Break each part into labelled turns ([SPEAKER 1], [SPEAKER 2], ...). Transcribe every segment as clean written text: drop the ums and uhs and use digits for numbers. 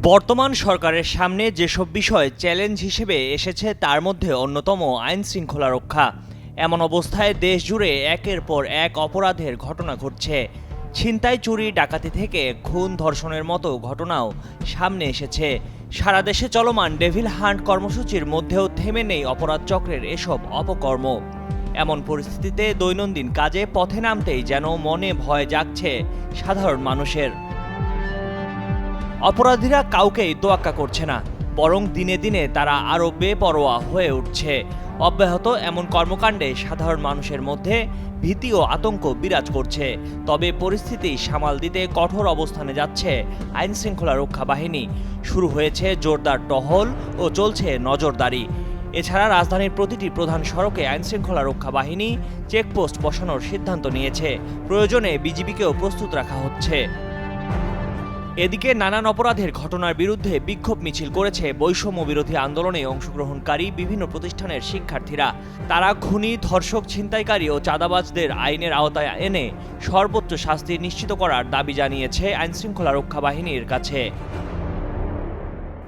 [SPEAKER 1] বর্তমান সরকারের সামনে যেসব বিষয় চ্যালেঞ্জ হিসেবে এসেছে তার মধ্যে অন্যতম আইন শৃঙ্খলা রক্ষা। এমন অবস্থায় দেশ জুড়ে একের পর এক অপরাধের ঘটনা ঘটছে। ছিনতাই, চুরি, ডাকাতি থেকে খুন, ধর্ষণের মতো ঘটনাও সামনে এসেছে। সারা দেশে চলমান ডেভিল হান্ট কর্মসূচির মধ্যেও থেমে নেই অপরাধ চক্রের এসব অপকর্ম। এমন পরিস্থিতিতে দৈনন্দিন কাজে পথে নামতেই যেন মনে ভয় জাগছে সাধারণ মানুষের। অপরাধীরা কাউকেই তোয়াক্কা করছে না, বরং দিনে দিনে তারা আরও বেপরোয়া হয়ে উঠছে। অব্যাহত এমন কর্মকাণ্ডে সাধারণ মানুষের মধ্যে ভীতি ও আতঙ্ক বিরাজ করছে। তবে পরিস্থিতি সামাল দিতে কঠোর অবস্থানে যাচ্ছে আইন শৃঙ্খলা রক্ষা বাহিনী। শুরু হয়েছে জোরদার টহল ও চলছে নজরদারি। এছাড়া রাজধানীর প্রতিটি প্রধান সড়কে আইন শৃঙ্খলা রক্ষা বাহিনী চেকপোস্ট বসানোর সিদ্ধান্ত নিয়েছে। প্রয়োজনে বিজিবিকেও প্রস্তুত রাখা হচ্ছে। এদিকে নানান অপরাধের ঘটনার বিরুদ্ধে বিক্ষোভ মিছিল করেছে বৈষম্য বিরোধী আন্দোলনে অংশগ্রহণকারী বিভিন্ন প্রতিষ্ঠানের শিক্ষার্থীরা। তারা খুনি, ধর্ষক, ছিনতাইকারী ও চাঁদাবাজদের আইনের আওতায় এনে সর্বোচ্চ শাস্তি নিশ্চিত করার দাবি জানিয়েছে আইনশৃঙ্খলা রক্ষা বাহিনীর কাছে।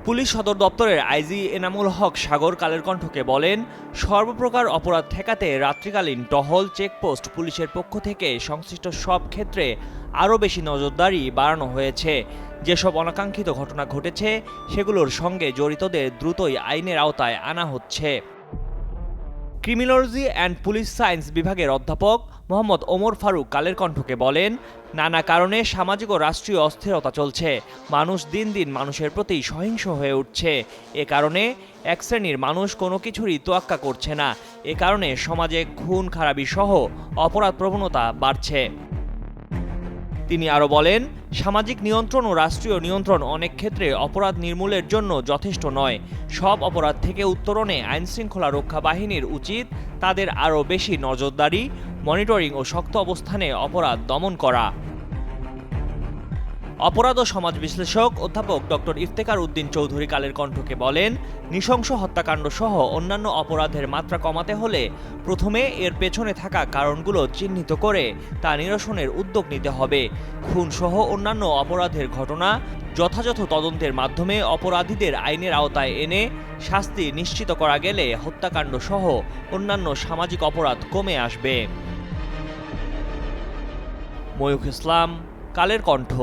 [SPEAKER 1] পুলিশ সদর দপ্তরের আইজি এনামুল হক সাগর কালের কণ্ঠকে বলেন, সর্বপ্রকার অপরাধ ঠেকাতে রাত্রিকালীন টহল, চেকপোস্ট পুলিশের পক্ষ থেকে সংশ্লিষ্ট সব ক্ষেত্রে আরও বেশি নজরদারি বাড়ানো হয়েছে। যেসব অনাকাঙ্ক্ষিত ঘটনা ঘটেছে সেগুলোর সঙ্গে জড়িতদের দ্রুতই আইনের আওতায় আনা হচ্ছে। ক্রিমিনোলজি অ্যান্ড পুলিশ সায়েন্স বিভাগের অধ্যাপক মোহাম্মদ ওমর ফারুক কালের কণ্ঠকে বলেন, নানা কারণে সামাজিক ও রাষ্ট্রীয় অস্থিরতা চলছে। মানুষ দিন দিন মানুষের প্রতি সহিংস হয়ে উঠছে। এ কারণে এক শ্রেণীর মানুষ কোনো কিছুরই তোয়াক্কা করছে না। এ কারণে সমাজে খুন, খারাপি সহ অপরাধ প্রবণতা বাড়ছে। তিনি আরও বলেন, সামাজিক নিয়ন্ত্রণ ও রাষ্ট্রীয় নিয়ন্ত্রণ অনেক ক্ষেত্রে অপরাধ নির্মূলের জন্য যথেষ্ট নয়। সব অপরাধ থেকে উত্তরণে আইনশৃঙ্খলা রক্ষা বাহিনীর উচিত তাদের আরও বেশি নজরদারি, মনিটরিং ও শক্ত অবস্থানে অপরাধ দমন করা। অপরাধ ও সমাজ বিশ্লেষক অধ্যাপক ডক্টর ইফতেখার উদ্দিন চৌধুরী কালের কণ্ঠকে বলেন, নৃশংস হত্যাকাণ্ড সহ অন্যান্য অপরাধের মাত্রা কমাতে হলে প্রথমে এর পেছনে থাকা কারণগুলো চিহ্নিত করে তা নিরসনের উদ্যোগ নিতে হবে। খুন সহ অন্যান্য অপরাধের ঘটনা যথাযথ তদন্তের মাধ্যমে অপরাধীদের আইনের আওতায় এনে শাস্তি নিশ্চিত করা গেলে হত্যাকাণ্ড সহ অন্যান্য সামাজিক অপরাধ কমে আসবে। ময়ূখ ইসলাম, কালের কণ্ঠ।